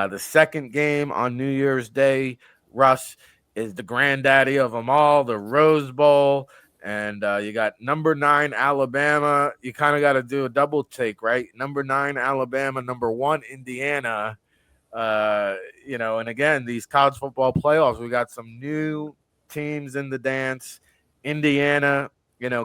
The second game on New Year's Day, Russ is the granddaddy of them all, the Rose Bowl. And you got number 9 Alabama. You kind of got to do a double take, right? Number 9 Alabama, number 1 Indiana. And again, these college football playoffs, we got some new teams in the dance. Indiana,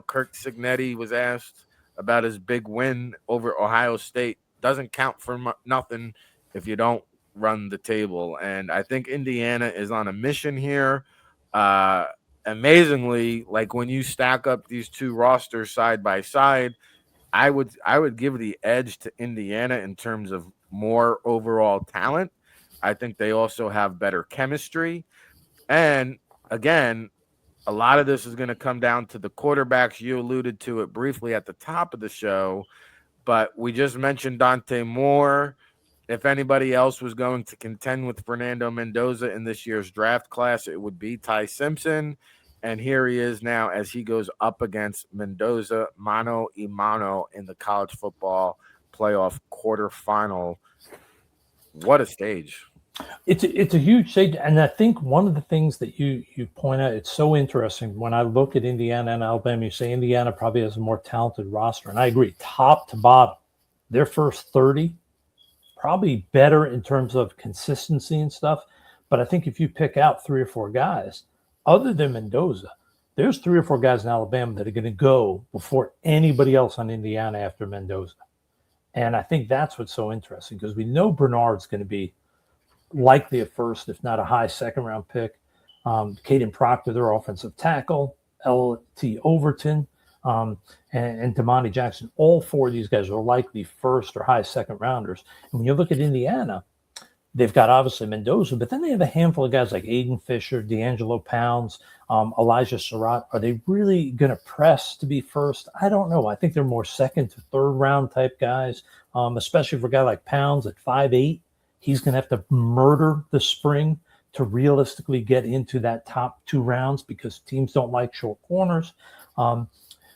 Kirk Signetti was asked about his big win over Ohio State. Doesn't count for nothing if you don't run the table. And I think Indiana is on a mission here. Uh, Amazingly, like when you stack up these two rosters side by side, I would give the edge to Indiana in terms of more overall talent. I think they also have better chemistry. And again, a lot of this is going to come down to the quarterbacks. You alluded to it briefly at the top of the show, but we just mentioned Dante Moore. If anybody else was going to contend with Fernando Mendoza in this year's draft class, it would be Ty Simpson. And here he is now as he goes up against Mendoza mano a mano in the college football playoff quarterfinal. What a stage. It's a huge stage, and I think one of the things that you point out, it's so interesting when I look at Indiana and Alabama. You say Indiana probably has a more talented roster, and I agree, top to bottom. Their first 30 probably better in terms of consistency and stuff. But I think if you pick out 3 or 4 guys, other than Mendoza, there's 3 or 4 guys in Alabama that are going to go before anybody else on Indiana after Mendoza. And I think that's what's so interesting, because we know Bernard's going to be likely a first, if not a high second-round pick. Caden Proctor, their offensive tackle, L.T. Overton, and Damani Jackson. All 4 of these guys are likely first or high second-rounders. And when you look at Indiana, they've got obviously Mendoza, but then they have a handful of guys like Aiden Fisher, D'Angelo Pounds, Elijah Surratt. Are they really going to press to be first? I don't know. I think they're more second to third round type guys, especially for a guy like Pounds at 5'8". He's going to have to murder the spring to realistically get into that top 2 rounds, because teams don't like short corners.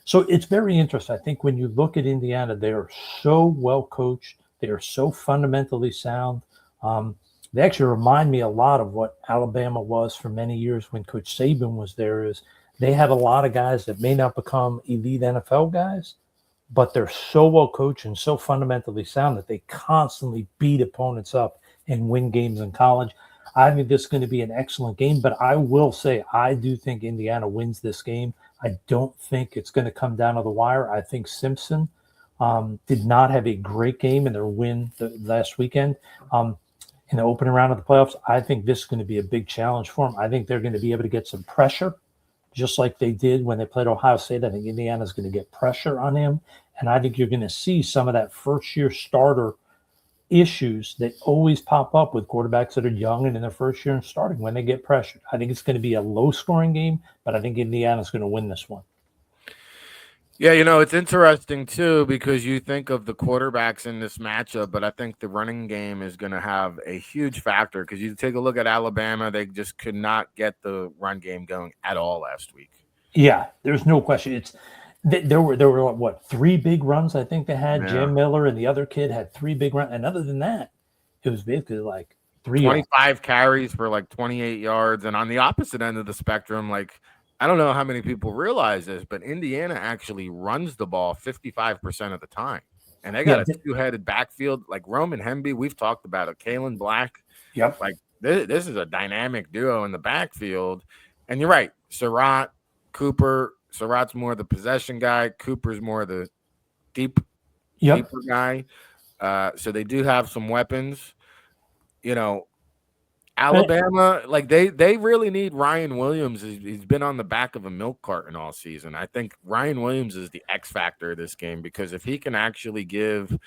So it's very interesting. I think when you look at Indiana, they are so well coached. They are so fundamentally sound. They actually remind me a lot of what Alabama was for many years when Coach Saban was there. Is they have a lot of guys that may not become elite NFL guys, but they're so well coached and so fundamentally sound that they constantly beat opponents up and win games in college. I think this is going to be an excellent game, but I will say I do think Indiana wins this game. I don't think it's going to come down to the wire. I think Simpson did not have a great game in their win last weekend. In the opening round of the playoffs, I think this is going to be a big challenge for them. I think they're going to be able to get some pressure, just like they did when they played Ohio State. I think Indiana's going to get pressure on him, and I think you're going to see some of that first-year starter issues that always pop up with quarterbacks that are young and in their first year and starting when they get pressured. I think it's going to be a low-scoring game, but I think Indiana's going to win this one. Yeah, it's interesting too, because you think of the quarterbacks in this matchup, but I think the running game is going to have a huge factor, because you take a look at Alabama, they just could not get the run game going at all last week. Yeah, there's no question. There were what 3 big runs I think they had. Yeah. Jam Miller and the other kid had 3 big runs, and other than that, it was basically like 25 carries for like 28 yards. And on the opposite end of the spectrum, like, I don't know how many people realize this, but Indiana actually runs the ball 55% of the time. And they got a 2-headed backfield, like Roman Hemby. We've talked about it. Kalen Black. Yep. Like this is a dynamic duo in the backfield. And you're right. Surratt, Cooper. Surratt's more the possession guy. Cooper's more the deeper guy. So they do have some weapons. Alabama, like they really need Ryan Williams. He's been on the back of a milk carton all season. I think Ryan Williams is the X factor of this game, because if he can actually give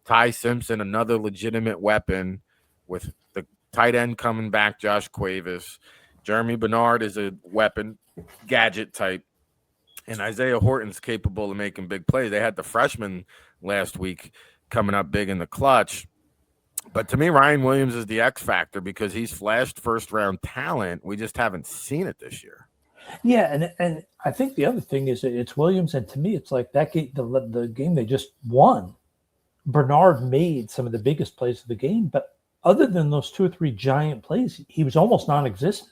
Ty Simpson another legitimate weapon with the tight end coming back, Josh Cuevas, Jeremy Bernard is a weapon, gadget type, and Isaiah Horton's capable of making big plays. They had the freshman last week coming up big in the clutch. But to me, Ryan Williams is the X factor, because he's flashed first-round talent. We just haven't seen it this year. Yeah, and I think the other thing is that it's Williams, and to me, it's like that game, the game they just won. Bernard made some of the biggest plays of the game, but other than those two or three giant plays, he was almost non-existent.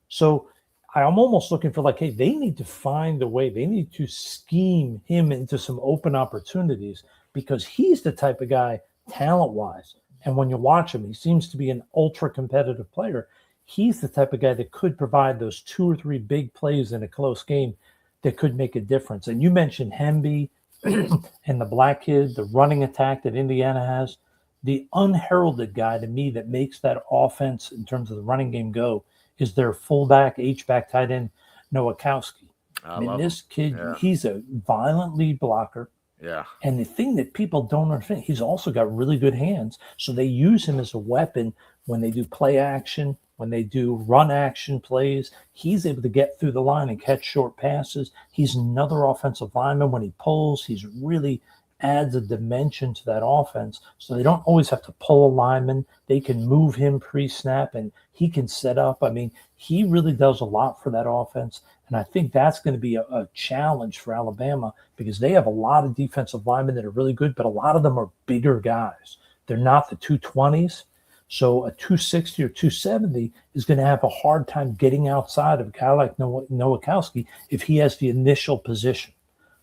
So I'm almost looking for like, hey, they need to find a way. They need to scheme him into some open opportunities because he's the type of guy, talent-wise. And when you watch him, he seems to be an ultra competitive player. He's the type of guy that could provide those two or three big plays in a close game that could make a difference. And you mentioned Hemby and the black kid, the running attack that Indiana has. The unheralded guy to me that makes that offense in terms of the running game go is their fullback, H-back tight end, Nowakowski. I I mean, love him. this kid, Yeah. he's a violent lead blocker. Yeah. And the thing that people don't understand, he's also got really good hands. So they use him as a weapon when they do play action, when they do run action plays. He's able to get through the line and catch short passes. He's another offensive lineman. When he pulls, he's really adds a dimension to that offense. So they don't always have to pull a lineman. They can move him pre-snap and he can set up. I mean, he really does a lot for that offense. And I think that's going to be a challenge for Alabama because they have a lot of defensive linemen that are really good, but a lot of them are bigger guys. They're not the 220s. So a 260 or 270 is going to have a hard time getting outside of a guy like Nowakowski if he has the initial position.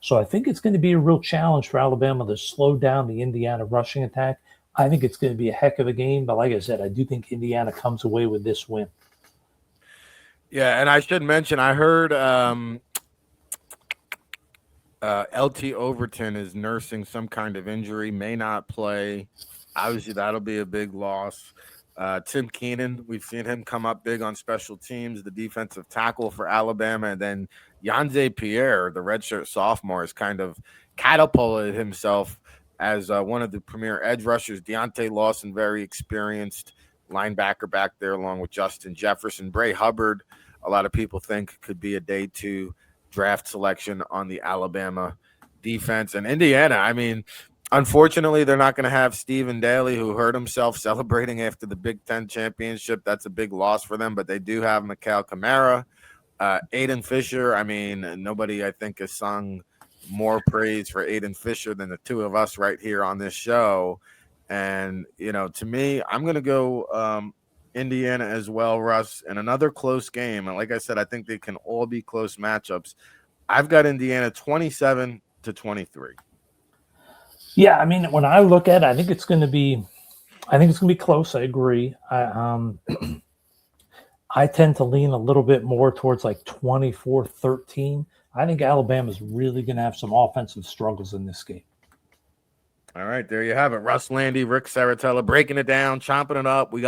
So I think it's going to be a real challenge for Alabama to slow down the Indiana rushing attack. I think it's going to be a heck of a game. But like I said, I do think Indiana comes away with this win. Yeah, and I should mention, I heard LT Overton is nursing some kind of injury, may not play. Obviously, that'll be a big loss. Tim Keenan, we've seen him come up big on special teams, the defensive tackle for Alabama. And then Yanze Pierre, the redshirt sophomore, has kind of catapulted himself as one of the premier edge rushers. Deontay Lawson, very experienced linebacker back there, along with Justin Jefferson. Bray Hubbard, a lot of people think could be a day two draft selection on the Alabama defense. And Indiana, I mean, unfortunately, they're not going to have Stephen Daly, who hurt himself celebrating after the Big Ten championship. That's a big loss for them, but they do have Mikhail Kamara, Aiden Fisher. I mean, nobody, I think, has sung more praise for Aiden Fisher than the two of us right here on this show. And, you know, to me, I'm going to go Indiana as well, Russ, and another close game. And like I said, I think they can all be close matchups. I've got Indiana 27-23. Yeah, I mean, when I look at it, I think it's going to be close. I agree. I tend to lean a little bit more towards like 24-13. I think Alabama's really going to have some offensive struggles in this game. All right, there you have it. Russ Lande, Rick Serritella breaking it down, chomping it up. We got